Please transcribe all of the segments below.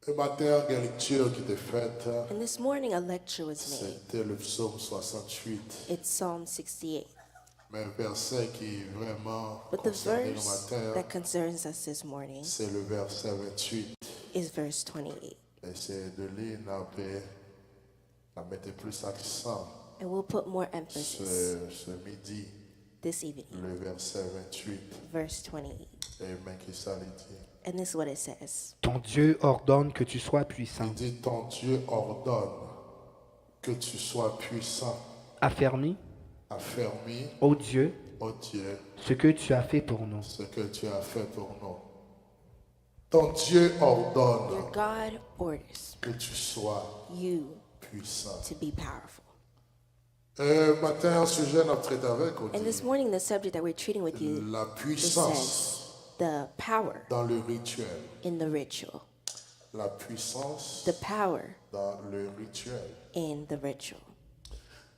Ce matin, il y a une lecture qui était faite. And this morning a lecture was made. C'était le psaume 68. It's Psalm 68. Mais le verset qui vraiment But the concerne le verse matin, that concerns us this morning c'est le verset 28. is verse 28. Et c'est de lire la mettre plus accent And we'll put more emphasis ce midi, this evening. le verset 28. Verse 28. Amen, qui ça lui dit. And this is what it says. Ton Dieu ordonne que tu sois puissant. Il dit, ton Dieu ordonne que tu sois puissant, Affermis, affermi, ô Dieu, ô Dieu, ce que tu as fait pour nous. ce que tu as fait pour nous. Ton Dieu ordonne Your God orders que tu sois you puissant. to be powerful. Matin, un sujet notre traite avec And this morning the subject that we're treating with you la is puissance the power dans le rituel. in the ritual. La puissance The power dans le rituel. in the ritual.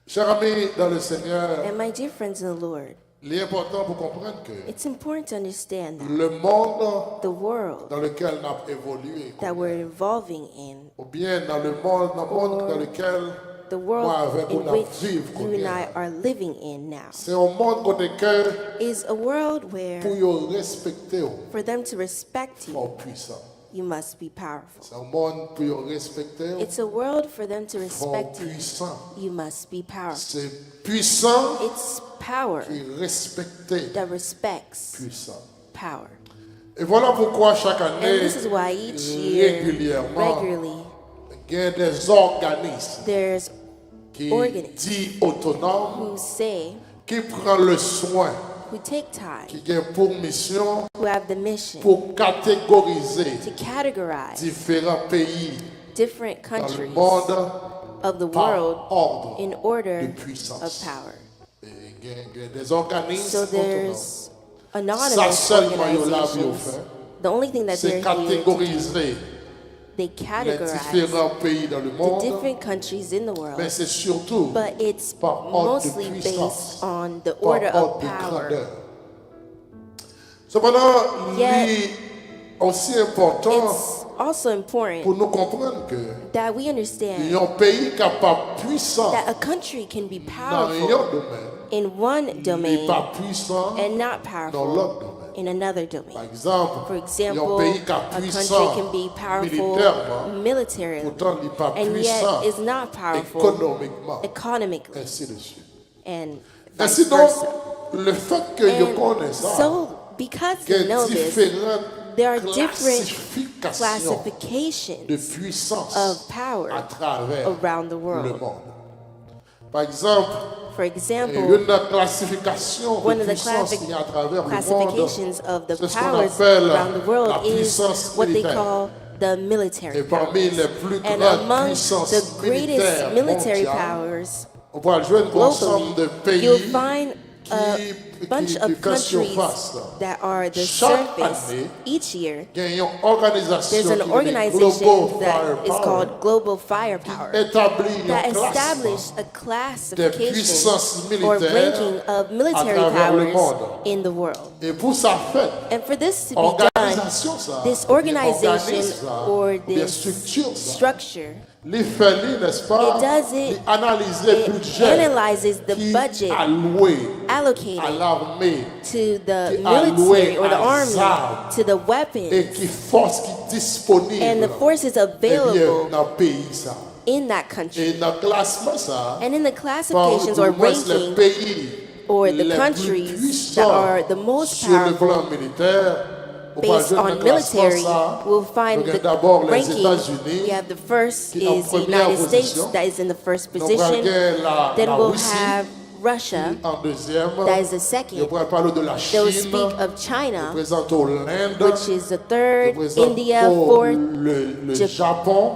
Chers amis dans le Seigneur, And my dear friends in the Lord, il est important pour comprendre que it's important to understand that le monde the world dans lequel on a évolué, that we're evolving in, ou bien dans le monde dans lequel the moi world avec in on a which vivre, you and I are living in now, c'est un monde côté que is a world where pour y respecter, for them to respect il you, faut puissant. you must be powerful. C'est un monde pour y respecter, It's a world for them to il faut respect you, puissant. you must be powerful. C'est puissant It's power qui respecté that respects puissant. power. Et voilà pourquoi chaque And année, this is why each year, régulièrement, regularly, il y a des organismes there's qui organismes disent autonomes, who say, qui prennent le soin, who take time, qui ont pour mission who have the mission pour catégoriser to categorize différents pays different dans le countries monde of the par world ordre in order de of puissance. power. Et il y a des organismes So autonomes. there's Ça anonymous seulement, ils l'ont organizations. fait. The only thing that C'est they're here to do, catégoriser they les categorize différents pays dans le the monde, different countries in the mais world, c'est surtout but it's par ordre de mostly puissance, based on the par order ordre of de power. grandeur. Cependant, Yet, il est aussi important It's also important pour nous comprendre que that we il y understand a un pays capable puissant that a country can be dans un powerful domaine, in one mais domain pas puissant and not dans l'autre powerful domaine. in another Par domain. exemple, For il y a un example, pays qui est a country puissant can be powerful militairement, militarily pourtant il n'est pas and puissant yet is not powerful économiquement, economically, ainsi de suite. and Ainsi vice donc, versa. le fait que je And connais ça, so, because qu'il y you know a this, différentes there are different classifications de classifications puissance of power à travers around the le world. monde. Par exemple, For il y example, a une classification one de of the puissance qu'il y a à travers le monde. classifications of the C'est ce qu'on powers appelle around the world la is puissance what they militaire. call the military Et parmi powers. les plus And grandes among puissances the greatest militaires military mondiales, powers on va jouer un ensemble de globally, pays you'll find a qui bunch of countries surface. that are the Chaque surface année, each year. Il y a une organisation There's an qui est organization Global that is Firepower, called Global Firepower établit un that classement established a classification puissances or militaires ranking of military à travers le powers monde. in the world. Et pour ça fait, And for this to be done, organisation ça, this bien organization organisme ça, or bien this structure ça, structure, les fait, n'est-ce pas, it does it, les analyser le it budget analyzes the qui budget alloué à allocated l'armée to the qui alloué military or the à army, armes to the et weapons qui force qui disponible and the forces eh bien, available dans le pays ça. in that country. Et dans le classement ça, And in the par classifications or au moins les ranking pays or the les plus countries that puissants are the most sur le plan powerful militaire, based on military, we'll find the d'abord les ranking. États-Unis, We have the first qui en is the première United States position. that is in the first Donc, position. la Then we'll Russie have Russia en deuxième. that is the Je second. pourrais parler de la They'll Chine, speak of China, présente l'Inde, which is the third, présente India fourth, le Jap- Japon,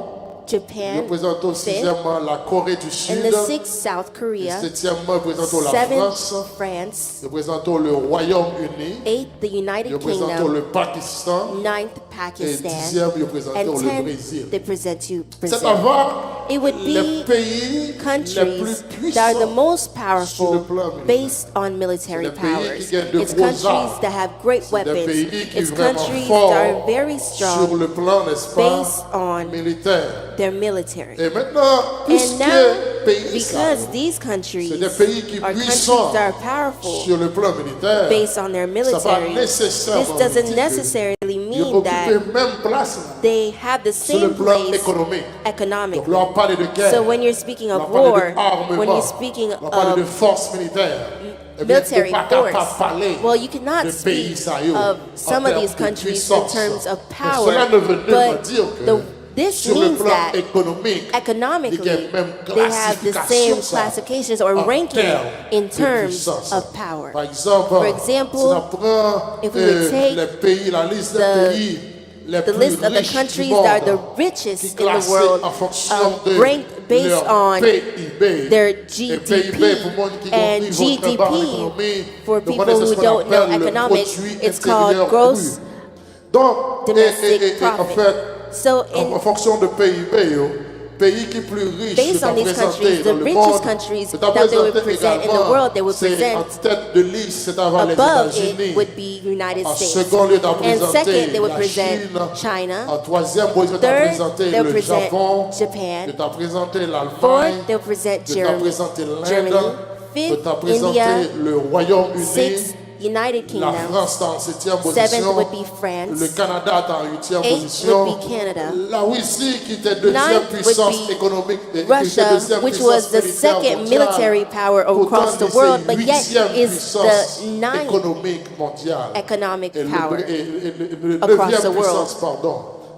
je Japan présente fifth, sixièmement la Corée du and Sud, the sixth South Korea, septièmement je présente la France, seventh France, je présente le Royaume-Uni, eighth the je United présente Kingdom, le Pakistan, ninth Pakistan, dixième, il présentait and le 10th, Brésil. they present you C'est Brazil. avant It would les be pays les plus countries that are the puissants most sur powerful le plan militaire. based on military C'est des pays powers. qui gagnent de It's gros countries armes. that have great C'est des weapons. pays qui It's vraiment countries forts that are very sur strong le plan, n'est-ce pas, based on militaire. their military. Et maintenant, And puisque now, pays because these countries c'est des pays qui are countries puissants that are powerful sur le plan militaire, based on their military, this doesn't necessarily ils mean occupent that même place they have the sur le same plan place économique. Donc economically. là, on parle de guerre, So when you're speaking on of parle war, d'armement, when you're speaking on parle de of force militaire. Eh bien, military on peut pas force, parler well, you cannot de pays speak ça y est, of some en of these termes de countries in puissance. terms of Mais power, cela ne veut pas but dire que this sur le means plan that économique, il y a economically même they have the same classification, ça, classifications or en ranking termes in de termes puissance. of power. Par exemple, For example, si on prend if we would take les pays, la liste des pays les The plus list of the riches countries du monde, that are the qui richest in the classés world, en fonction de ranked based leur on PIB. their Et GDP PIB, pour moi qui and comprend très bas en GDP. économie, For donc on people est ce who qu'on don't know appelle le economics, produit it's intérieur called gross brut. Donc, domestic en profit. fait, So en fonction de PIB, pays qui plus riche based on these countries, the richest countries that they would present in the world, they would c'est en present tête de liste, c'est avant les above États-Unis. it would be United En States. second lieu, t'as And présenté second, they would la present Chine. China. En troisième position, t'as Third, présenté they'll le present Japon. Japan. T'as présenté l'Allemagne. Fourth, they'll present T'as présenté Germany. l'Inde. Fifth, T'as présenté India. le Royaume-Uni. Sixth, United La Kingdom. France en 7e Seventh position. would be France. Le Canada est en 8e Eighth position. would be Canada. La Russie qui était deuxième Ninth would puissance be économique, qui était Russia, deuxième which puissance was the militaire second mondiale. military power across the Pourtant, world, c'est but yet huitième is puissance the ninth économique mondiale. economic Et power le across neuvième the world. puissance, pardon.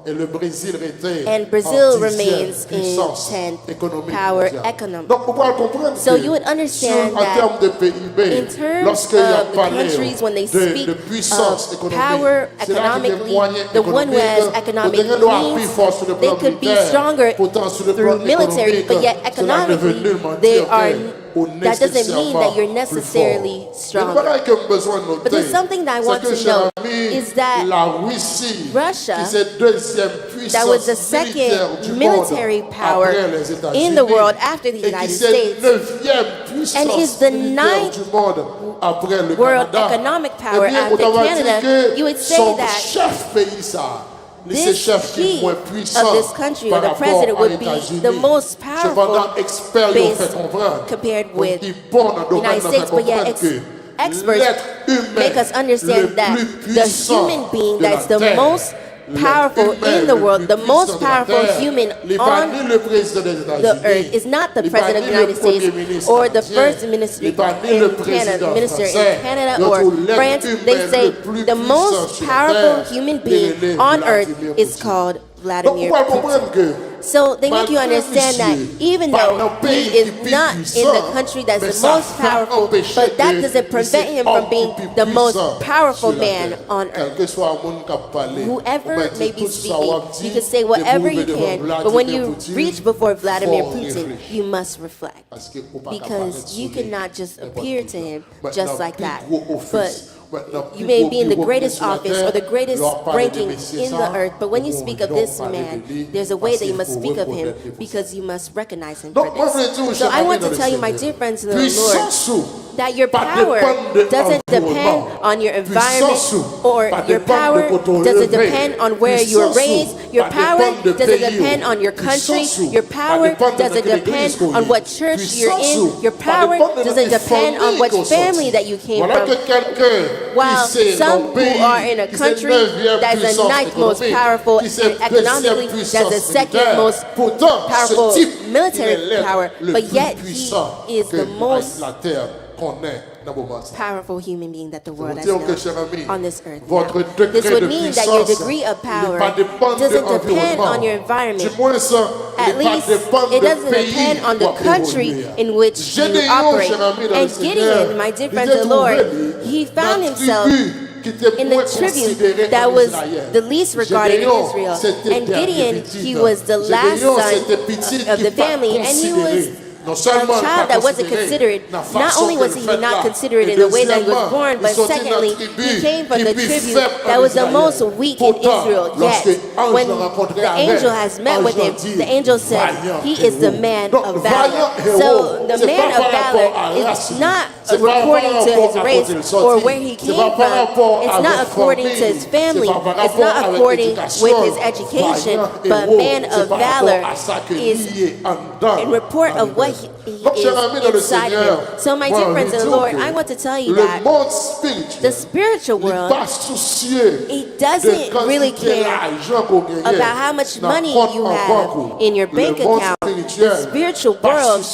Et le Brésil était And Brazil en 10e remains in puissance 10th économique power mondiale. economic. Donc, on va comprendre So que you would understand en termes that de PIB, in terms lorsqu'il y a of the parlé countries, when they de speak puissance of économique, power c'est là qu'il y a economically, moyen the one who has économique, economic le doit appuyer means, fort sur le they plan could be militaire, stronger pourtant sur le through plan military, économique, but yet cela ne veut economically, nullement they dire are. qu'on That doesn't mean that you're plus necessarily fort. stronger. Mais pareil que besoin de noter, But there's something that I want c'est que, to cher note ami, is that la Russie, Russia, qui est deuxième that was the puissance militaire second du military monde power après les États-Unis, in the world after the et United qui States, est neuvième and puissance is the militaire ninth du monde après le world Canada. economic power Eh bien, after on va dire Canada, que you would say son that chef pays ça, c'est this chef qui est key moins puissant of this country, or par the president, rapport would aux be États-Unis. the most Cependant, powerful experts lui ont fait based comprendre. compared Donc, with ils vont dans le domaine United de States, but yet comprendre que experts l'être humain make us understand le that plus the puissant human being de la that's the terre, most l'être powerful humain in the le world, plus the most puissant de la powerful terre, human n'est pas on ni le président des the États-Unis, earth is not the n'est pas president of ni the le United premier States ministre or the canadien, first minister n'est pas ni le in président Canada, minister français. in Canada Donc, or l'être France. humain They say le plus the puissant most sur la powerful terre, human il being est on Vladimir earth is Poutine. called Donc, Vladimir on va Putin. comprendre que So they make you malgré understand that monsieur, even par though un pays he qui is est not in puissant, the country that's mais the ça most va powerful, empêcher but that que doesn't prevent him from being the most powerful man on Quel earth. que soit le monde qui a parlé, on Whoever peut may dire be tout ça, on speaking, va you dire, can say dès whatever vous you devant can, Vladimir but when you Poutine, reach before Vladimir faut Putin, réfléchir. you must reflect. Parce que faut pas Because apparaître you sous lui. cannot just N'importe appear où. to him Maintenant, just like plus that. gros office, But maintenant, plus you may gros be in the bureau greatest sur la office terre, or the greatest leur parler de ranking messieurs in ça, the earth, but when you on speak of doit this parler man, de lui, there's a way parce that you qu'il must faut speak of him reconnaître les because you must recognize him Donc, for moi, je this. veux dire aux So I chers want amis to dans tell le you, my Seigneur, dear friends in the Lord, puissance ou that your pas power dépendre de doesn't depend l'environnement. on your Puissance environment, ou or pas your dépendre de power coton doesn't levé. depend on where you were Puissance ou raised. Your pas power dépendre de doesn't pays depend ou. on your country. Puissance ou Your pas power dépendre de doesn't quelle depend église qu'on on est. what church you're Puissance in. ou Your pas power dépendre de doesn't quelle depend on famille which qu'on family sortit. that you came Voilà que from. quelqu'un While qui c'est some dans who le pays, are in a qui c'est country neuvième that's the puissance ninth most économique, powerful qui c'est and economically, deuxième that's the puissance second militaire. most Pourtant, powerful ce type, military il est l'être power, le but plus yet puissant he is que the most la terre connaît dans le moment. powerful human being that the world has dire que, known cher ami, on this earth. votre Now. degré This would de mean that your puissance degree of ne power pas dépendre de doesn't depend l'environnement. on your environment. Du moins, ça At ne pas least dépendre it du doesn't pays depend on the où country évoluer. in which you Gédéon, operate. cher ami, dans le And Seigneur, Gideon, my dear il friends était in the Lord, trouvé he found dans himself tribu qui était in moins the tribute considérée that en was Israël. the least regarded in Gédéon, Israel. c'était And dernier Gideon, petit. he was the last Gédéon, son c'était petit of qui the pas family, and he considéré. was Non seulement a child that wasn't considered, not only was he not considered in the way that he was born, but secondly, he came from the tribute that was the most weak in Israel. Yet, when the angel has met with him, the angel said, he is the man of valor. So the man of valor is not according to his race or where he came from. It's not according to his family. It's not according with his education. But man of valor is in report of what he is inside of him. So my dear friends in the Lord, I want to tell you that the spiritual world, it doesn't really care about how much money you have in your bank account. The spiritual world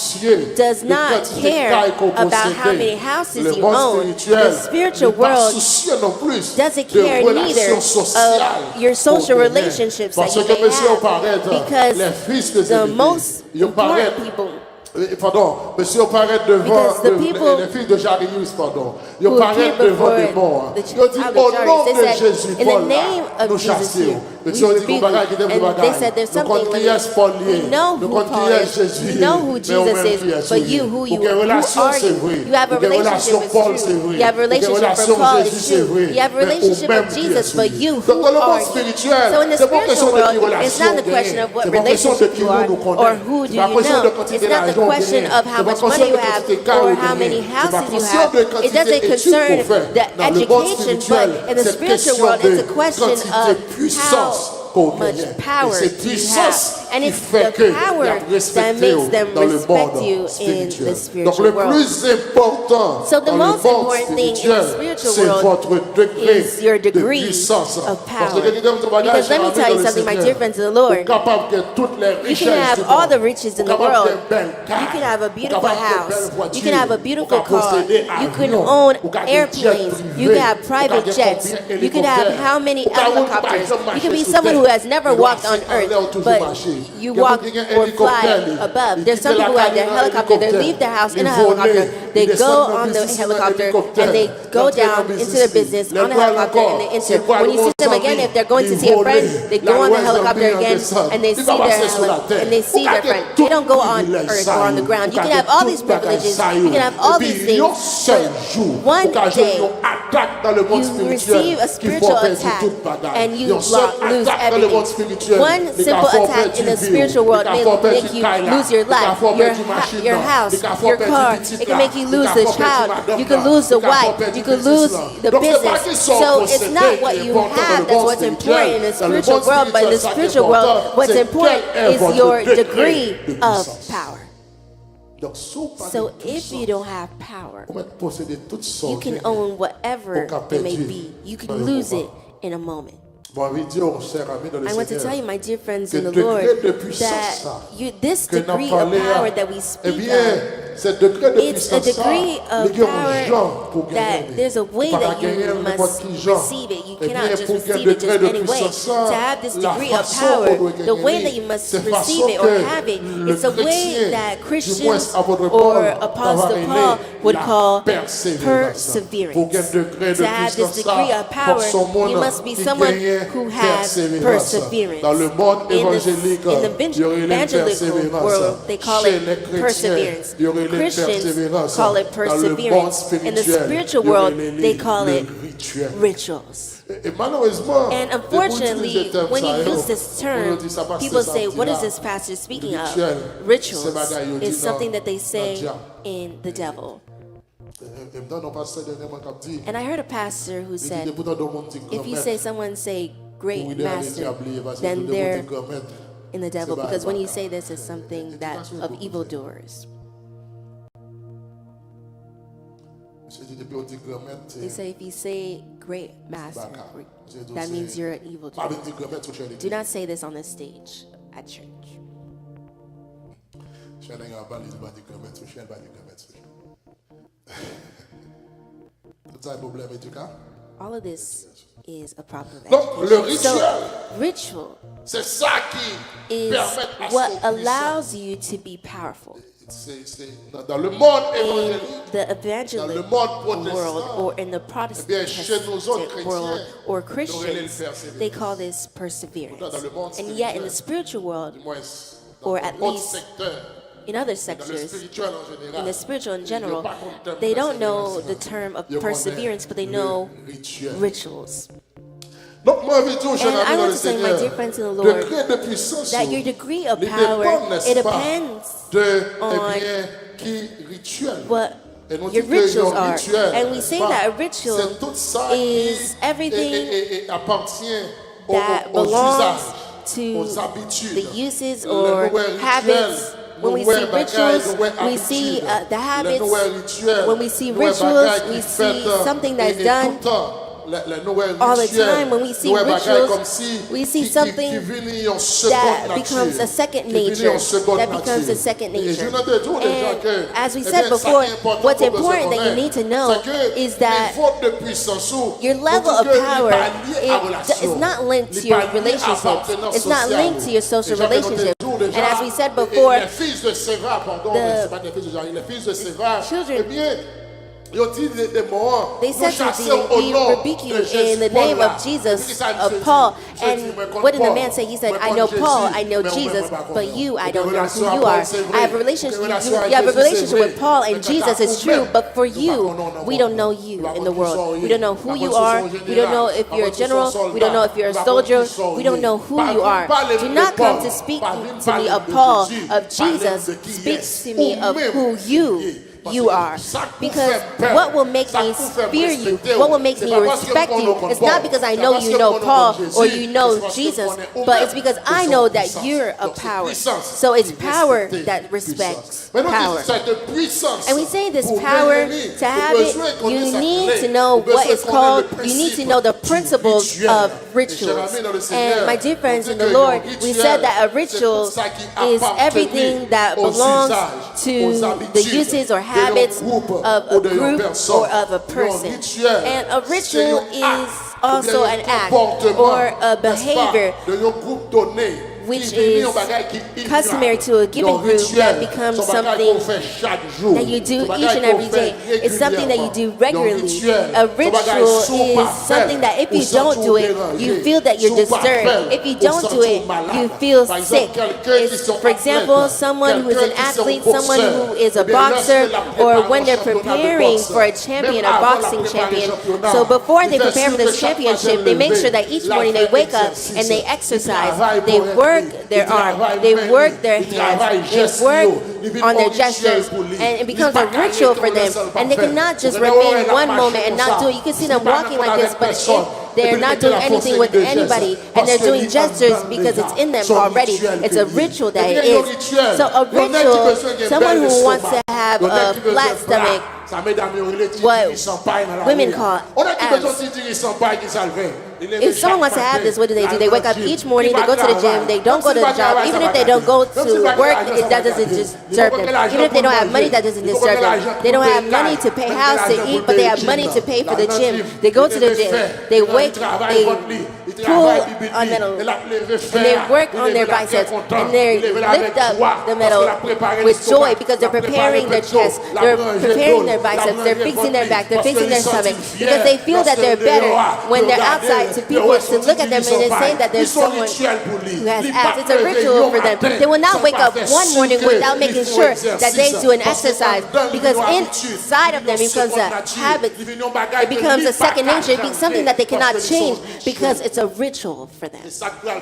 does not care about how many houses you own. The spiritual world doesn't care neither of your social relationships that you may have, because the most important people, Pardon, monsieur paraît devant les filles de Jarius, pardon. Ils paraissent devant des morts. Ils ont dit au nom de Jésus, Paul, nous chassions. Mais tu as dit qu'on bagaille qui devait bagaille. Nous comptons qui est Paul lié. Nous comptons qui est Jésus. Mais on même qui est Jésus. Ou quelle relation c'est vrai. Ou quelle relation Paul c'est vrai. Ou quelle relation Jésus c'est vrai. You have a relationship with Jesus, but you, Donc dans who le are monde you? spirituel, So in the c'est pas question spiritual de world, it's not the question of what relationship you are or who do you know. It's not the question of how much money you have or how many houses you have. It doesn't concern the education, but in the spiritual world, it's a question of how much power do you have. And it's the power that makes them respect you in the spiritual world. So the most important thing in the spiritual world is your degree of power. Because let me tell you something, my dear friends in the Lord. You can have all the riches in the world. You can have a beautiful house. You can have a beautiful car. You can own airplanes. You can have private jets. You can have how many helicopters. You can be someone who has never walked on earth, but you walk or fly above. There's some people who have their helicopter. They leave their house in a helicopter. They go on the helicopter and they go down into their business on a helicopter and they enter. When you see them again, if they're going to see a friend, they go on the helicopter again and they see their friend. They don't go on earth or on the ground. You can have all these privileges. You can have all these things. One day, you receive a spiritual attack and you lose everything. One simple attack in the spiritual world may make you lose your life, your house, your car. It can make you lose the child. You can lose the wife. You can lose the business. So it's not what you have that's what's important in the spiritual world, but in the spiritual world, what's important is your degree of power. So if you don't have power, you can own whatever it may be. You can lose it in a moment. I want to tell you, my dear friends in the Lord, that this degree of power that we speak of, it's a degree of power that there's a way that you must receive it. You cannot just receive it just any way. To have this degree of power, the way that you must receive it or have it, it's a way that Christians or Apostle Paul would call perseverance. To have this degree of power, you must be someone who has perseverance. In the evangelistic world, they call it perseverance. Christians call it perseverance. In the spiritual world, they call it rituals. And unfortunately, when you use this term, people say, what is this pastor speaking of? Rituals is something that they say in the devil. And I heard a pastor who said, if you say someone say great master, then they're in the devil, because when you say this is something that of evildoers. They say if you say great master, that means you're an evildoer. Do not say this on the stage at church. All of this is a problem. So, ritual is what allows you to be powerful. In the evangelical world or in the Protestant world or Christians, they call this perseverance. And yet in the spiritual world, or at least in other sectors, in the spiritual in general, they don't know the term of perseverance, but they know rituals. And I want to say, my dear friends in the Lord, that your degree of power, it depends on what your rituals are. And we say that a ritual is everything that belongs to the uses or habits. When we see rituals, we see the habits. When we see rituals, we see something that's done all the time. When we see rituals, we see something that becomes a second nature. That becomes a second nature. And as we said before, what's important that you need to know is that your level of power is not linked to your relationships. It's not linked to your social relationships. And as we said before, the children, they said to we rebuke you in the name of Jesus, of Paul. And what did the man say? He said, I know Paul, I know Jesus, but you, I don't know who you are. I have a relationship. You have a relationship with Paul and Jesus, it's true, but for you, we don't know you in the world. We don't know who you are. We don't know if you're a general. We don't know if you're a soldier. We don't know who you are. Do not come to speak to me of Paul, of Jesus. Speak to me of who you are. Because what will make me fear you, what will make me respect you, is not because I know you know Paul or you know Jesus, but it's because I know that you're a power. So it's power that respects power. And we say this power, to have it, you need to know what it's called, you need to know the principles of rituals. And my dear friends in the Lord, we said that a ritual is everything that belongs to the uses or habits of a group or of a person. And a ritual is also an act or a behavior which is customary to a given group that becomes something that you do each and every day. It's something that you do regularly. A ritual is something that if you don't do it, you feel that you're disturbed. If you don't do it, you feel sick. It's, for example, someone who is an athlete, someone who is a boxer, or when they're preparing for a champion, a boxing champion. So before they prepare for this championship, they make sure that each morning they wake up and they exercise. They work their arm, they work their hands, they work on their gestures, and it becomes a ritual for them. And they cannot just remain one moment and not do it. You can see them walking like this, but they're not doing anything with anybody, and they're doing gestures because it's in them already. It's a ritual that it is. So a ritual, someone who wants to have a flat stomach, what women call abs. If someone wants to have this, what do? They wake up each morning, they go to the gym, they don't go to the job. Even if they don't go to work, that doesn't disturb them. Even if they don't have money, that doesn't disturb them. They don't have money to pay house to eat, but they have money to pay for the gym. They go to the gym, they pull on metal, and they work on their biceps, and they lift up the metal with joy because they're preparing their chest, they're preparing their biceps, they're fixing their back, they're fixing their stomach, because they feel that they're better when they're outside to people to look at them and they say that there's someone who has abs. It's a ritual for them. They will not wake up one morning without making sure that they do an exercise, because inside of them it becomes a habit, it becomes a second nature, it becomes something that they cannot change because it's a ritual for them.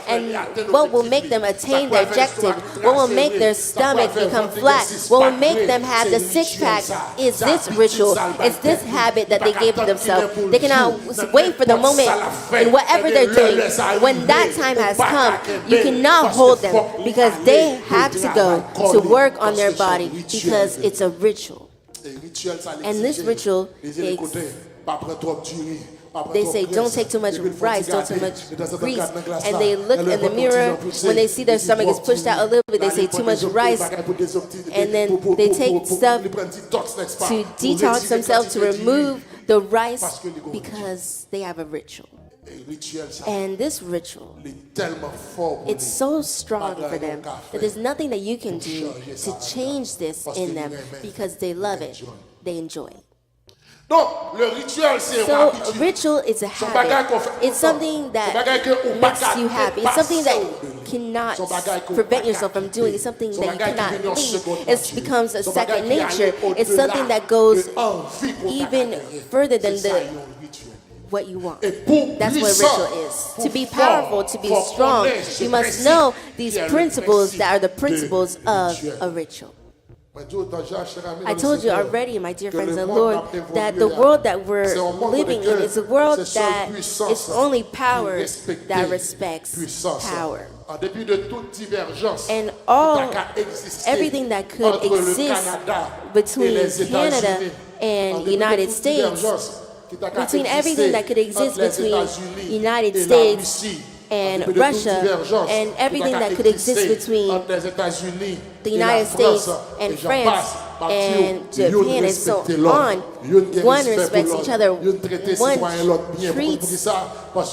And what will make them attain their objective, what will make their stomach become flat, what will make them have the six-pack is this ritual. It's this habit that they gave to themselves. They cannot wait for the moment in whatever they're doing. When that time has come, you cannot hold them because they have to go to work on their body because it's a ritual. And this ritual is, they say, don't take too much rice, don't too much grease. And they look in the mirror, when they see their stomach is pushed out a little bit, they say too much rice. And then they take stuff to detox themselves, to remove the rice, because they have a ritual. And this ritual, it's so strong for them that there's nothing that you can do to change this in them because they love it, they enjoy it. Donc, le rituel, c'est So, a ritual is a habit. It's something that makes you happy. It's something that cannot prevent yourself from doing. It's something that you cannot leave. It becomes a second nature. It's something that goes even further than what you want. That's what ritual is. To be powerful, to be strong, you must know these principles that are the principles of a ritual. I told you already, my dear friends in the Lord, that the world that we're living in is a world that it's only power that respects power. And everything that could exist between Canada and the United States, between everything that could exist between United States and Russia, and everything that could exist between the United States and France and Japan and so on. One respects each other, one treats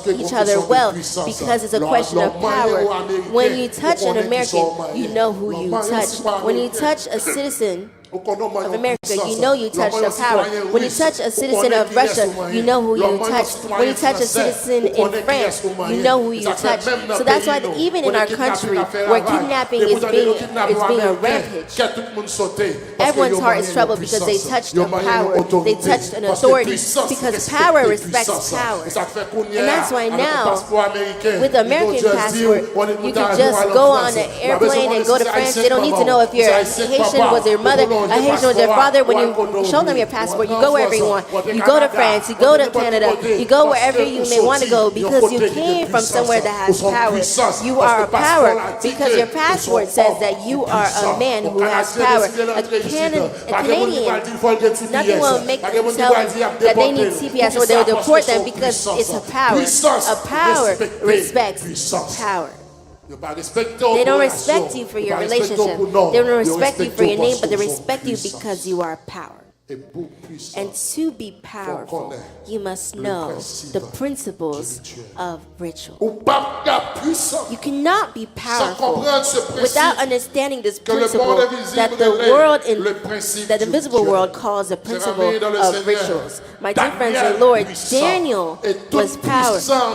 each other well because it's a question of power. When you touch an American, you know who you touch. When you touch a citizen of America, you know you touch the power. When you touch a citizen of Russia, you know who you touch. When you touch a citizen in France, you know who you touch. So that's why even in our country, where kidnapping is being a rampage, everyone's heart is troubled because they touched the power. They touched an authority because power respects power. And that's why now, with the American passport, you can just go on an airplane and go to France. They don't need to know if you're Haitian, was your mother a Haitian with their father. When you show them your passport, you go wherever you want. You go to France, you go to Canada, you go wherever you may want to go because you came from somewhere that has power. You are a power because your passport says that you are a man who has power. A Canadian, nothing will make them tell them that they need CPS or they'll deport them because it's a power. A power respects power. They don't respect you for your relationship. They don't respect you for your name, but they respect you because you are power. And to be powerful, you must know the principles of ritual. You cannot be powerful without understanding this principle that the visible world calls the principle of rituals. My dear friends in the Lord, Daniel was powerful,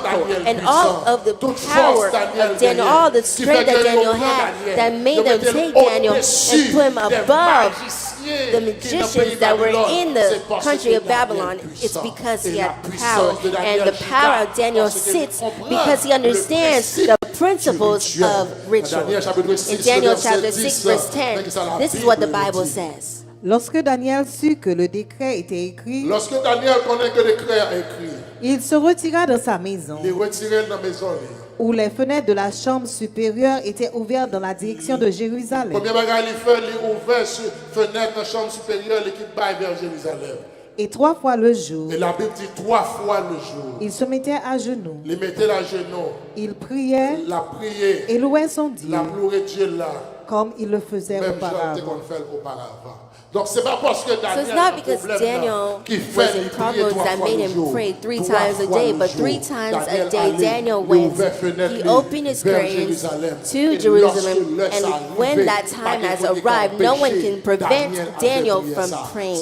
and all of the power of Daniel, all the strength that Daniel had, that made them take Daniel and put him above the magicians that were in the country of Babylon. It's because he had power, and the power of Daniel sits because he understands the principles of ritual. In Daniel chapter 6 verse 10, this is what the Bible says. Lorsque Daniel sut que le décret était écrit, il se retira de sa maison, où les fenêtres de la chambre supérieure étaient ouvertes dans la direction de Jérusalem. Et 3 fois le jour, il se mettait à genoux. Il priait et louait son Dieu comme il le faisait auparavant. Donc c'est pas parce que Daniel, so it's not because Daniel was in problems that made him pray 3 times a day, but 3 times a day Daniel went. He opened his curtains to Jerusalem, and when that time has arrived, no one can prevent Daniel from praying.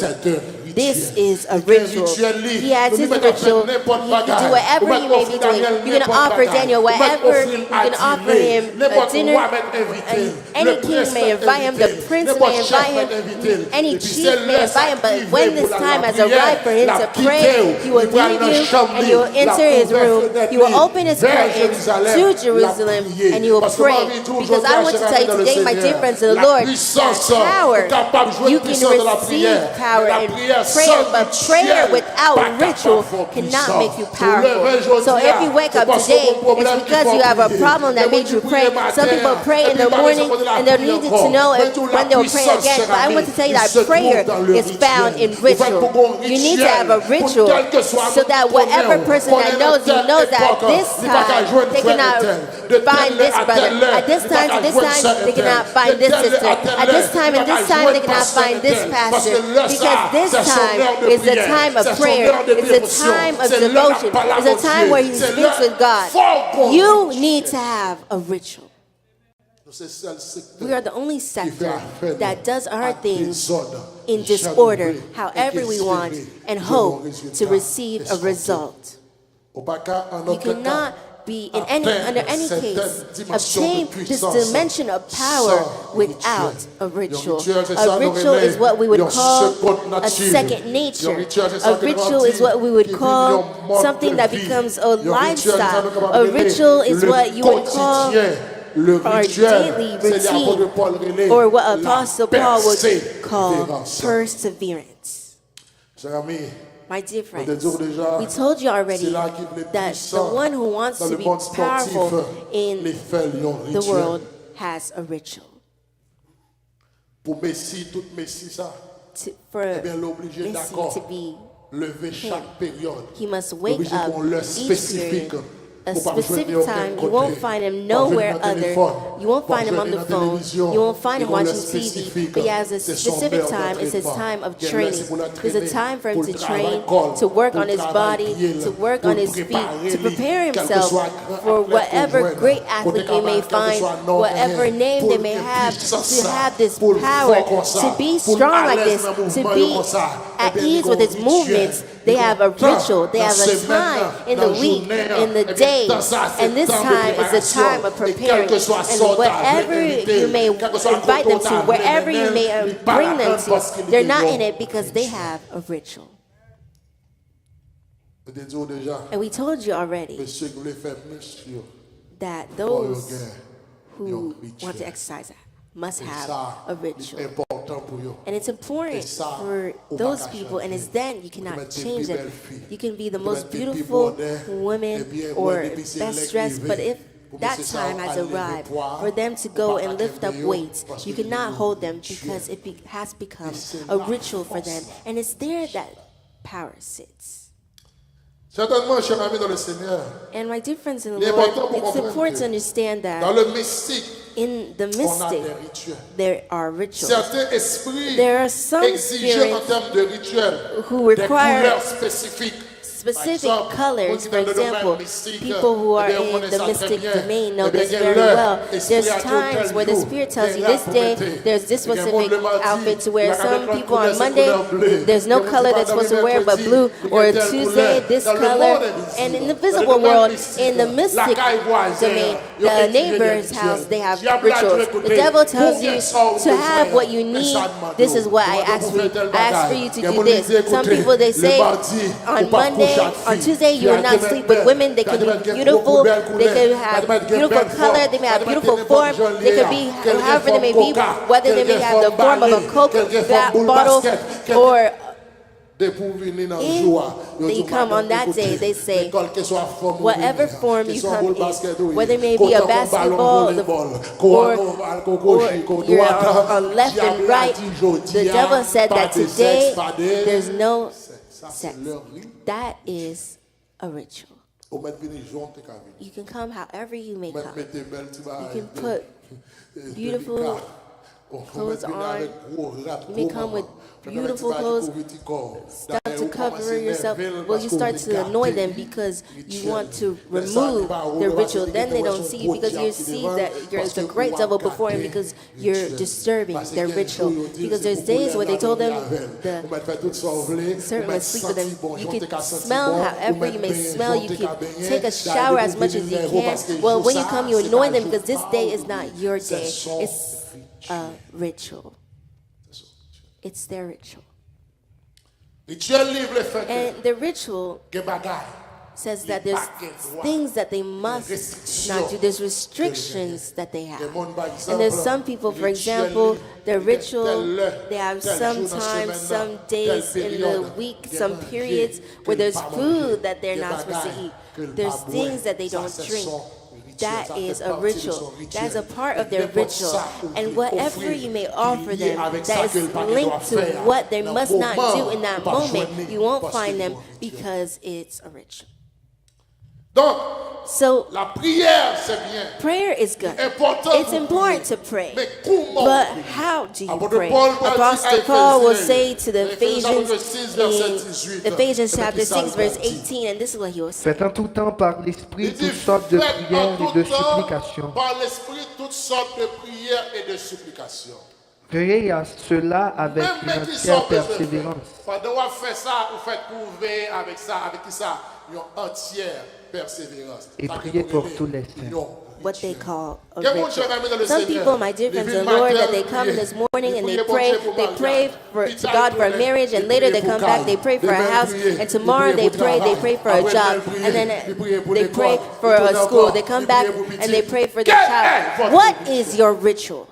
This is a ritual. He has his ritual. He can do whatever he may be doing. You can offer Daniel whatever. You can offer him a dinner. And any king may invite him. The prince may invite him. Any chief may invite him. But when this time has arrived for him to pray, he will leave you and you will enter his room. He will open his curtains to Jerusalem and you will pray. Because I want to tell you today, my dear friends of the Lord, that power, you can receive power and prayer, but prayer without ritual cannot make you powerful. So if you wake up today, it's because you have a problem that made you pray. Some people pray in the morning and they're needed to know when they'll pray again. But I want to tell you that prayer is found in ritual. You need to have a ritual so that whatever person that knows you knows that this time they cannot find this brother. At this time to this time they cannot find this sister. At this time and this time they cannot find this pastor. Because this time is the time of prayer. It's a time of devotion. It's a time where he speaks with God. You need to have a ritual. We are the only sector that does our things in disorder, however we want, and hope to receive a result. You cannot be in under any case obtain this dimension of power without a ritual. A ritual is what we would call a second nature. A ritual is what we would call something that becomes a lifestyle. A ritual is what you would call our daily routine, or what Apostle Paul would call perseverance. My dear friends, we told you already that the one who wants to be powerful in the world has a ritual. For Messi to be him, he must wake up each period. A specific time, you won't find him nowhere other. You won't find him on the phone. You won't find him watching TV. But he has a specific time. It's his time of training. There's a time for him to train, to work on his body, to work on his feet, to prepare himself for whatever great athlete they may find, whatever name they may have, to have this power, to be strong like this, to be at ease with his movements. They have a ritual. They have a time in the week, in the day. And this time is the time of preparing. And whatever you may invite them to, wherever you may bring them to, they're not in it because they have a ritual. And we told you already that those who want to exercise must have a ritual. And it's important for those people, and it's then you cannot change it. You can be the most beautiful woman or best dressed, but if that time has arrived for them to go and lift up weights, you cannot hold them because it has become a ritual for them. And it's there that power sits. And my dear friends in the Lord, it's important to understand that in the mystic, there are rituals. There are some spirits who require specific colors. For example, people who are in the mystic domain know this very well. There's times where the Spirit tells you this day, there's this specific outfit to wear. Some people on Monday, there's no color that's supposed to wear but blue. Or Tuesday, this color. And in the visible world, in the mystic domain, the neighbor's house, they have rituals. The devil tells you to have what you need. This is what I asked for you. I asked for you to do this. Some people, they say on Monday, on Tuesday, you will not sleep with women. They can be beautiful. They can have beautiful color. They may have beautiful form. They can be however they may be. Whether they may have the form of a Coke bottle or if they come on that day, they say, whatever form you come in, whether it may be a basketball or you're on left and right, the devil said that today there's no sex. That is a ritual. You can come however you may come. You can put beautiful clothes on. You may come with beautiful clothes, stuff to cover yourself. Well, you start to annoy them because you want to remove their ritual. Then they don't see you because you see that there's a great devil before him because you're disturbing their ritual. Because there's days where they told them the servant would sleep with them. You can smell however you may smell. You can take a shower as much as you can. Well, when you come, you annoy them because this day is not your day. It's a ritual. It's their ritual. And the ritual says that there's things that they must not do. There's restrictions that they have. And there's some people, for example, their ritual, they have some times, some days in the week, some periods where there's food that they're not supposed to eat. There's things that they don't drink. That is a ritual. That's a part of their ritual. And whatever you may offer them that is linked to what they must not do in that moment, you won't find them because it's a ritual. Donc, so la prière, c'est bien. prayer is good. Important It's important to pray. Mais comment But prier? how do you Apôtre pray? Paul va dire Apostle à Paul will Éphésiens, say to the Éphésiens Ephesians chapitre 6, verset 18, in Ephesians c'est chapter ça 6, le verse dit. 18, and this is what he will say. Faites en tout temps par l'Esprit Il dit, toutes sortes de faites prières en et tout de temps, supplications. par l'Esprit, toutes sortes de prières et de supplications. Veillez à cela avec une Même qui entière sont besoin. persévérance. Pendant qu'on fait ça, vous faites prouver avec ça, avec qui ça, une entière persévérance. Et Ça priez qui pour brûle, tous les saints. non. What they call a Quel monde ritual. j'aimerais mettre le Some Seigneur? people, my dear Les friends, villes the Lord, that matin, they come prier. this morning and Ils they prient pour pray, Dieu, pour they mariage. pray Ils to God for a marriage, and ils later prient they pour come back, calme. they pray for a Demain, house, prier. and Ils tomorrow prient they pour pray travail. for a Après, job, prier. and then Ils prient pour they pray l'école. for Ils a tournent school, encore. they come Ils back, prient pour and they petit. pray for the Quel est child. votre What rituel? is your ritual?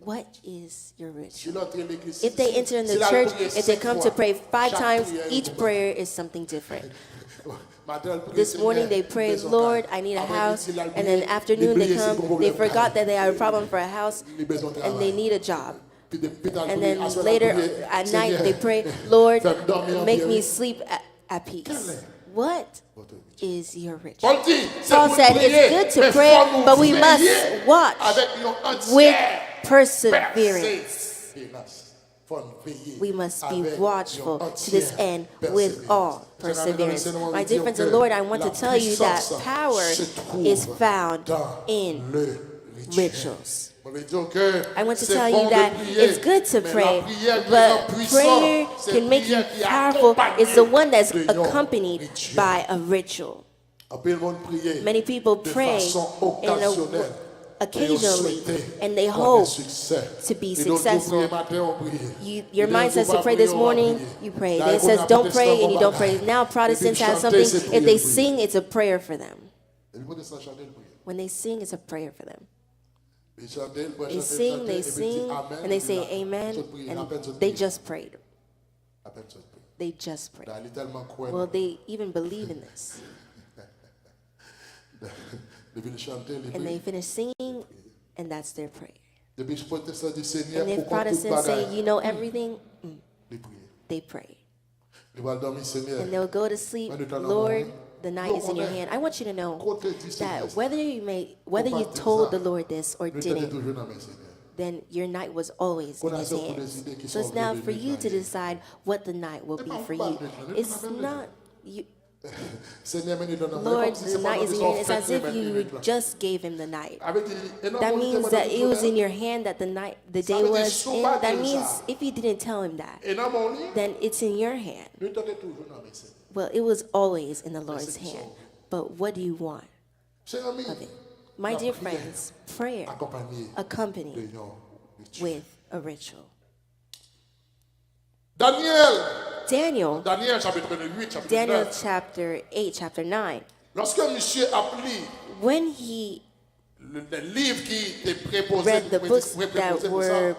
What is your ritual? S'il entre l'église, If they enter in the s'il a church, prié if they 5 come fois, to pray 5 chaque times, prière est each pour prayer is something different. Matin, elle prie, This Seigneur, morning they prayed, maison Lord, calme. I need a Après, house. il a And then prié, afternoon they il prie, c'est come, pour they problème forgot calme. that they have a problem for a house Il a besoin de and they travail. need a job. Puis t'as And prié, then à soir, later elle a prié, at Seigneur, night they pray, Lord, fais-moi dormir en make paix. me sleep at peace. What is your ritual? Paul dit, c'est Paul pour said prier, it's good to mais pray, faut nous but we veiller must watch avec une entière with perseverance. persévérance. Faut nous veiller We must be avec watchful une to this entière end with all perseverance. My dear friends in the Lord, I want to tell you that power is found in rituals. I want to tell you that it's good to pray, but prayer can make you powerful. It's the one that's accompanied by a ritual. Many people pray occasionally, and they hope to be successful. Your mind says to pray this morning, you pray. Then it says don't pray, and you don't pray. Now Protestants have something, if they sing, it's a prayer for them. When they sing, it's a prayer for them. They sing, and they say amen, and they just prayed. They just prayed. Well, they even believe in this. And they finish singing, and that's their prayer. And if Protestants say, you know everything, they pray. And they'll go to sleep, Lord, the night is in your hand. I want you to know that whether you told the Lord this or didn't, then your night was always in his hands. So it's now for you to decide what the night will be for you. It's not you. Lord, the night is in your hand. It's as if you just gave him the night. That means that it was in your hand that the day was in. That means if you didn't tell him that, then it's in your hand. Well, it was always in the Lord's hand. But what do you want of it? My dear friends, prayer accompanied with a ritual. Daniel chapter 8, chapter 9. When he read the books that were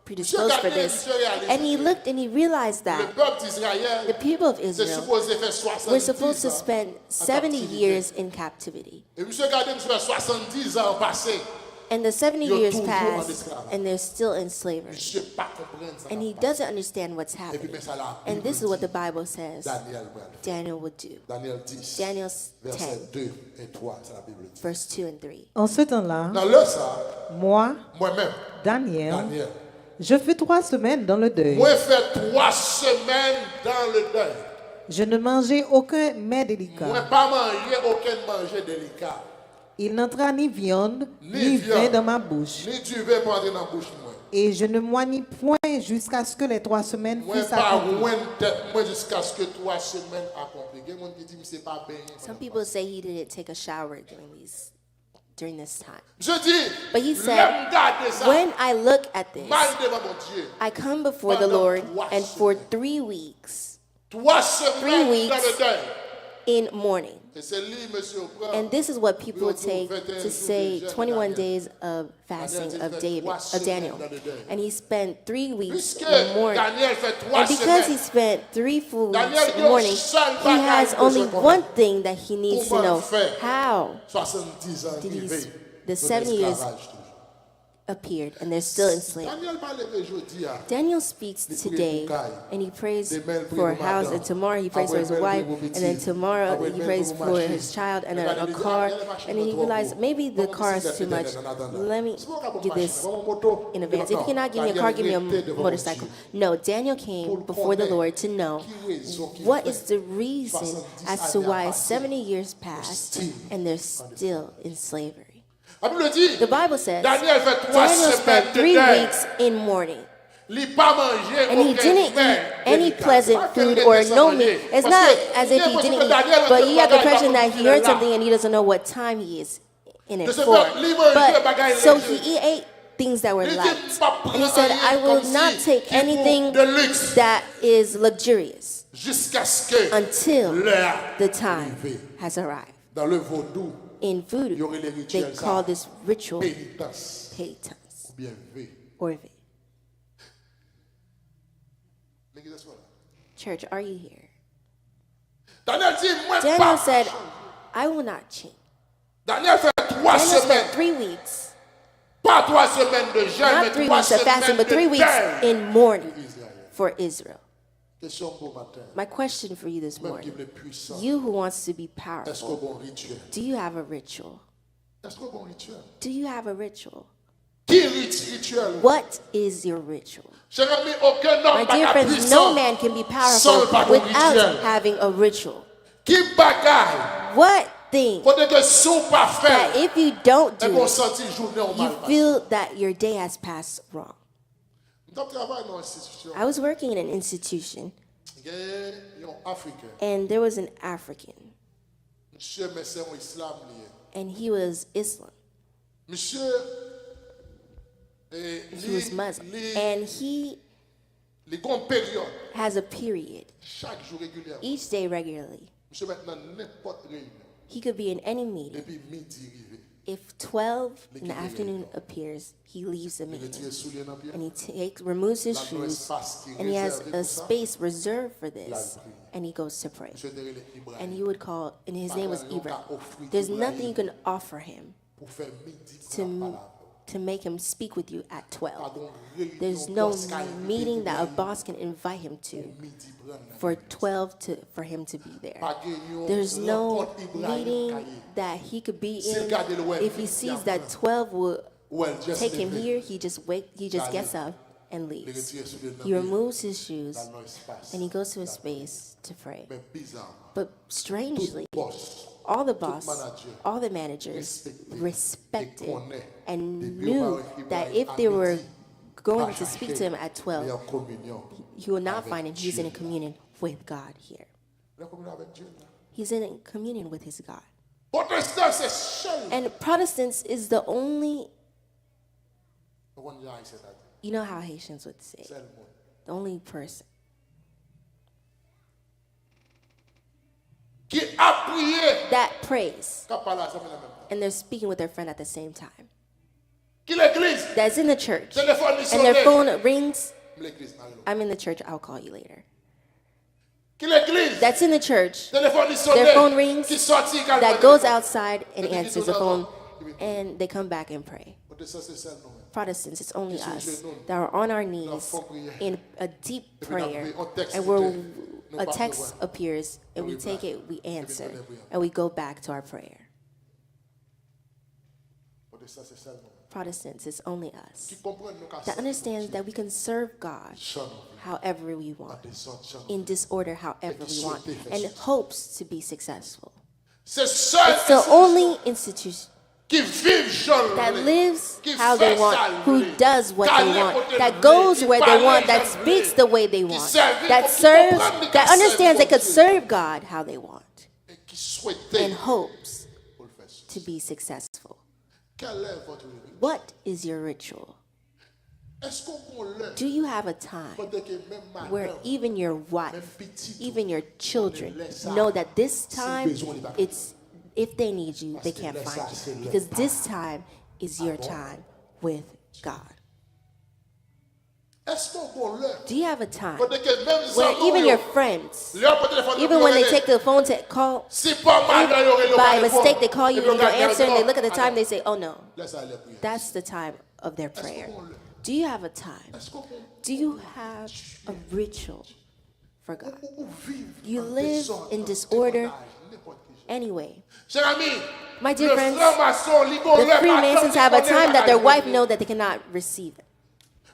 predisposed for this, and he looked and he realized that the people of Israel were supposed to spend 70 years in captivity. And the 70 years passed, and they're still in slavery. And he doesn't understand what's happening. And this is what the Bible says Daniel would do. Daniel 10, verse 2 and 3. En ce temps-là, moi, Daniel, je fais 3 semaines dans le deuil. Je ne mangeais aucun mets délicat. Il n'entra ni viande, ni vin dans ma bouche. Et je ne moignis point jusqu'à ce que les 3 semaines fussent accomplies. Some people say he didn't take a shower during this time. But he said, when I look at this, I come before the Lord, and for 3 weeks, in mourning. And this is what people take to say 21 days of fasting of Daniel. And he spent 3 weeks in mourning. And because he spent 3 full weeks in mourning, he has only one thing that he needs to know. How did the 70 years appeared, and they're still enslaved. Daniel speaks today, and he prays for a house, and tomorrow he prays for his wife, and then tomorrow he prays for his child, and then a car, and then he realized maybe the car is too much. Let me do this in advance. If you cannot give me a car, give me a motorcycle. No, Daniel came before the Lord to know what is the reason as to why 70 years passed, and they're still in slavery. The Bible says Daniel spent 3 weeks in mourning. And he didn't eat any pleasant food or no meat. It's not as if he didn't eat, but you have the impression that he heard something and he doesn't know what time he is in it for. But so he ate things that were light. And he said, I will not take anything that is luxurious until the time has arrived. In voodoo, they call this ritual pénitence or V. Church, are you here? Daniel said, I will not change. Daniel spent 3 weeks, not 3 weeks of fasting, but 3 weeks in mourning for Israel. My question for you this morning, you who wants to be powerful, do you have a ritual? Do you have a ritual? What is your ritual? My dear friends, no man can be powerful without having a ritual. What thing that if you don't do it, you feel that your day has passed wrong? I was working in an institution, and there was an African, and he was Islam. He was Muslim, and he has a period each day regularly. He could be in any meeting. If 12 in the afternoon appears, he leaves the meeting, and he removes his shoes, and he has a space reserved for this, and he goes to pray. And he would call, and his name was Ibrahim. There's nothing you can offer him to make him speak with you at 12. There's no meeting that a boss can invite him to for 12 for him to be there. There's no meeting that he could be in. If he sees that 12 will take him here, he just gets up and leaves. He removes his shoes and he goes to a space to pray. But strangely, all the boss, all the managers respected and knew that if they were going to speak to him at 12, he will not find him. He's in communion with God here. He's in communion with his God. And Protestants is the only, you know how Haitians would say, the only person that prays and they're speaking with their friend at the same time. That's in the church and their phone rings. I'm in the church, I'll call you later. That's in the church, their phone rings, that goes outside and answers the phone, and they come back and pray. Protestants, it's only us that are on our knees in a deep prayer, and a text appears, and we take it, we answer, and we go back to our prayer. Protestants, it's only us that understands that we can serve God however we want, in disorder however we want, and hopes to be successful. It's the only institution that lives how they want, who does what they want, that goes where they want, that speaks the way they want, that serves, that understands they could serve God how they want, and hopes to be successful. What is your ritual? Do you have a time where even your wife, even your children know that this time, it's, if they need you, they can't find you, because this time is your time with God? Do you have a time where even your friends, even when they take the phone to call, by mistake they call you and you don't answer and they look at the time, they say, oh no, that's the time of their prayer. Do you have a time? Do you have a ritual for God? You live in disorder anyway. My dear friends, the Freemasons have a time that their wife knows that they cannot receive it.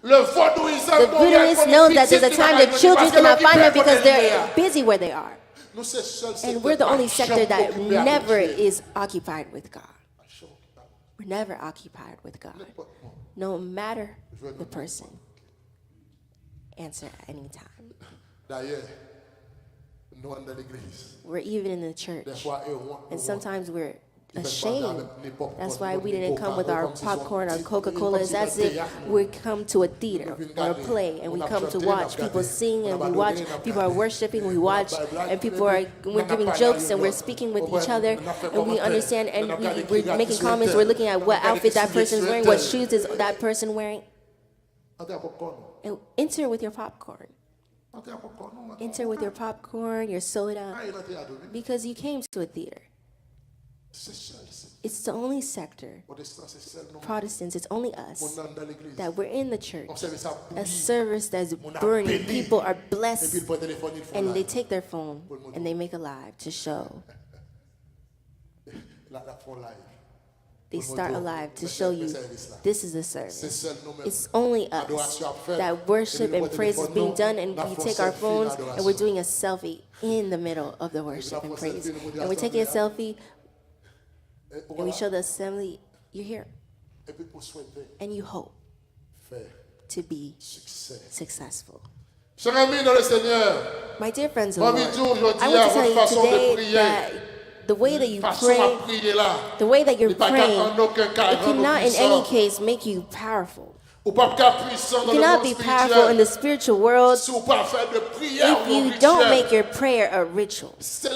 The Voodooists know that there's a time their children cannot find them because they're busy where they are. And we're the only sector that never is occupied with God. We're never occupied with God. No matter the person. Answer at any time. We're even in the church. And sometimes we're ashamed. That's why we didn't come with our popcorn or Coca-Cola. It's as if we come to a theater or a play and we come to watch people sing and we watch people are worshiping, we watch and we're giving jokes and we're speaking with each other and we understand and we're making comments, we're looking at what outfit that person is wearing, what shoes is that person wearing. And enter with your popcorn. Enter with your popcorn, your soda, because you came to a theater. It's the only sector, Protestants, it's only us, that we're in the church, a service that's burning, people are blessed, and they take their phone and they make a live to show. They start a live to show you this is the service. It's only us that worship and praise is being done, and we take our phones and we're doing a selfie in the middle of the worship and praise. And we're taking a selfie and we show the assembly, you're here. And you hope to be successful. My dear friends in the Lord, I want to tell you today that the way that you pray, the way that you're praying, it cannot in any case make you powerful. You cannot be powerful in the spiritual world if you don't make your prayer a ritual. That's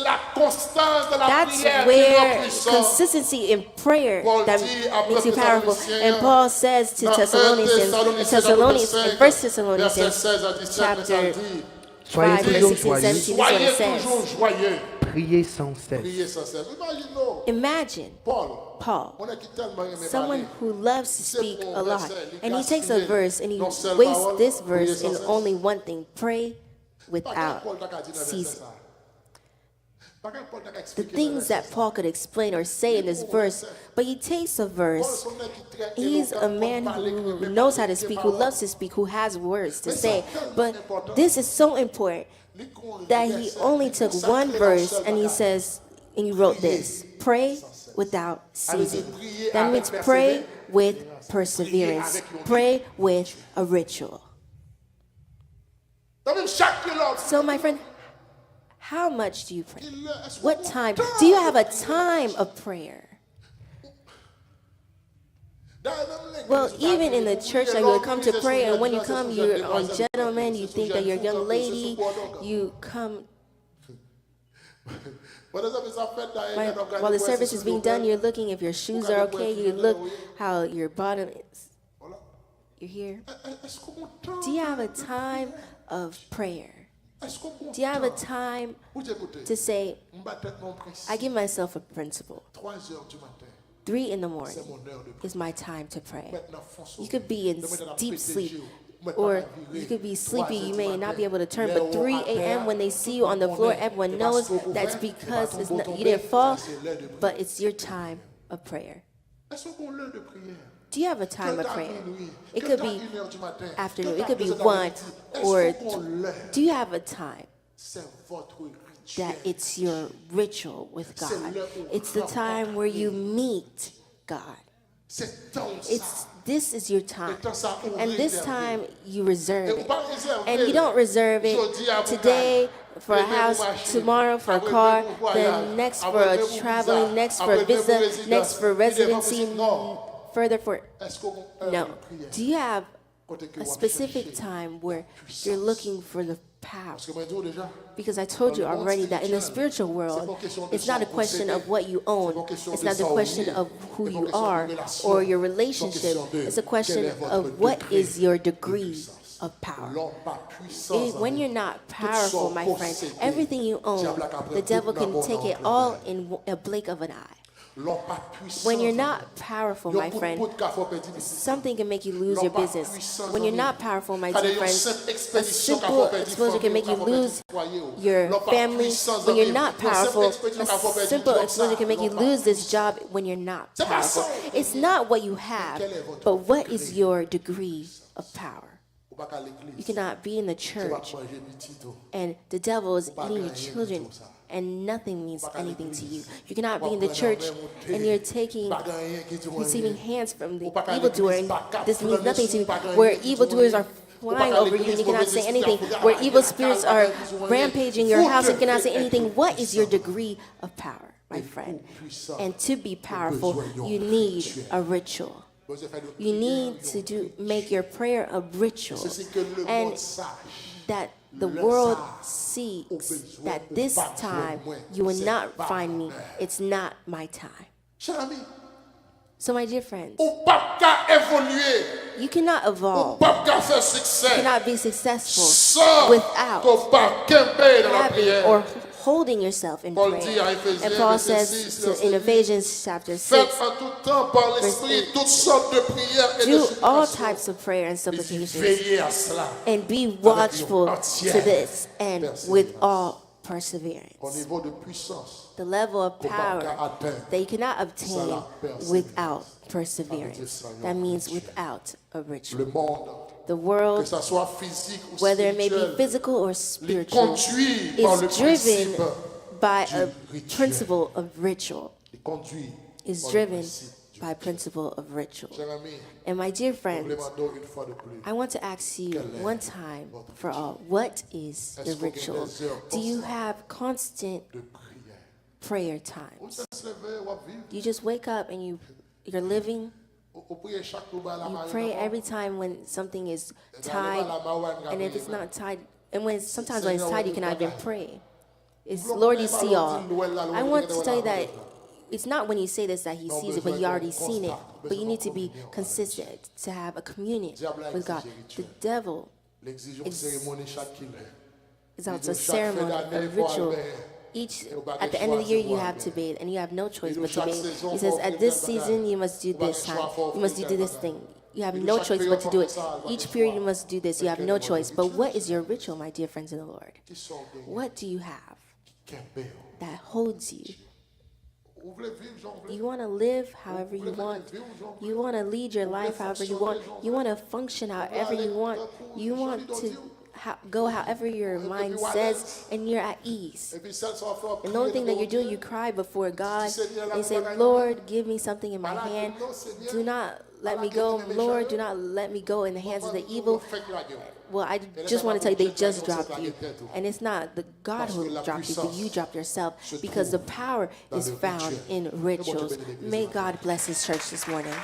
where consistency in prayer that makes you powerful. And Paul says to Thessalonians, in 1 Thessalonians chapter 5, verse 16, 17, this is what it says. Priez sans cesse. Imagine Paul, someone who loves to speak a lot, and he takes a verse and he wastes this verse in only one thing: pray without ceasing. The things that Paul could explain or say in this verse, but he takes a verse. He's a man who knows how to speak, who loves to speak, who has words to say. But this is so important that he only took one verse and he says, and he wrote this: pray without ceasing. That means pray with perseverance. Pray with a ritual. So my friend, how much do you pray? What time? Do you have a time of prayer? Well, even in the church that you would come to pray, and when you come, you're a gentleman, you think that you're a young lady, you come. While the service is being done, you're looking if your shoes are okay, you look how your bottom is. You're here. Do you have a time of prayer? Do you have a time to say, I give myself a principle? 3 in the morning is my time to pray. You could be in deep sleep, or you could be sleepy, you may not be able to turn, but 3 a.m. when they see you on the floor, everyone knows that's because it's not, you didn't fall, but it's your time of prayer. Do you have a time of prayer? It could be afternoon, it could be 1 or 2. Do you have a time that it's your ritual with God? It's the time where you meet God. This is your time. And this time you reserve it. And you don't reserve it today for a house, tomorrow for a car, then next for a traveling, next for a visa, next for residency, further for... No. Do you have a specific time where you're looking for the power? Because I told you already that in the spiritual world, it's not a question of what you own. It's not the question of who you are or your relationship. It's a question of what is your degree of power. When you're not powerful, my friend, everything you own, the devil can take it all in a blink of an eye. When you're not powerful, my friend, something can make you lose your business. When you're not powerful, my dear friends, a simple exposure can make you lose your family. When you're not powerful, a simple exposure can make you lose this job when you're not powerful. It's not what you have, but what is your degree of power? You cannot be in the church and the devil is eating your children and nothing means anything to you. You cannot be in the church and you're receiving hands from the evildoer and this means nothing to you. Where evildoers are flying over you and you cannot say anything. Where evil spirits are rampaging your house and you cannot say anything. What is your degree of power, my friend? And to be powerful, you need a ritual. You need to make your prayer a ritual. And that the world seeks that this time you will not find me. It's not my time. So my dear friends, you cannot evolve, you cannot be successful without having or holding yourself in prayer. And Paul says in Ephesians chapter 6, verse 8, do all types of prayer and supplications and be watchful to this and with all perseverance. The level of power that you cannot obtain without perseverance. That means without a ritual. The world, whether it may be physical or spiritual, is driven by a principle of ritual. Is driven by principle of ritual. And my dear friends, I want to ask you one time for all, what is your ritual? Do you have constant prayer times? Do you just wake up and you're living? You pray every time when something is tied, and if it's not tied, and sometimes when it's tied, you cannot even pray. It's Lord, you see all. I want to tell you that it's not when you say this that He sees it, but you already seen it. But you need to be consistent to have a communion with God. The devil is out a ceremony, a ritual. At the end of the year, you have to bathe, and you have no choice but to bathe. He says, at this season, you must do this time. You must do this thing. You have no choice but to do it. Each period, you must do this. You have no choice. But what is your ritual, my dear friends in the Lord? What do you have that holds you? You want to live however you want. You want to lead your life however you want. You want to function however you want. You want to go however your mind says, and you're at ease. And the only thing that you're doing, you cry before God and you say, Lord, give me something in my hand. Do not let me go. Lord, do not let me go in the hands of the evil. Well, I just want to tell you, they just dropped you. And it's not the God who dropped you, but you dropped yourself, because the power is found in rituals. May God bless His church this morning.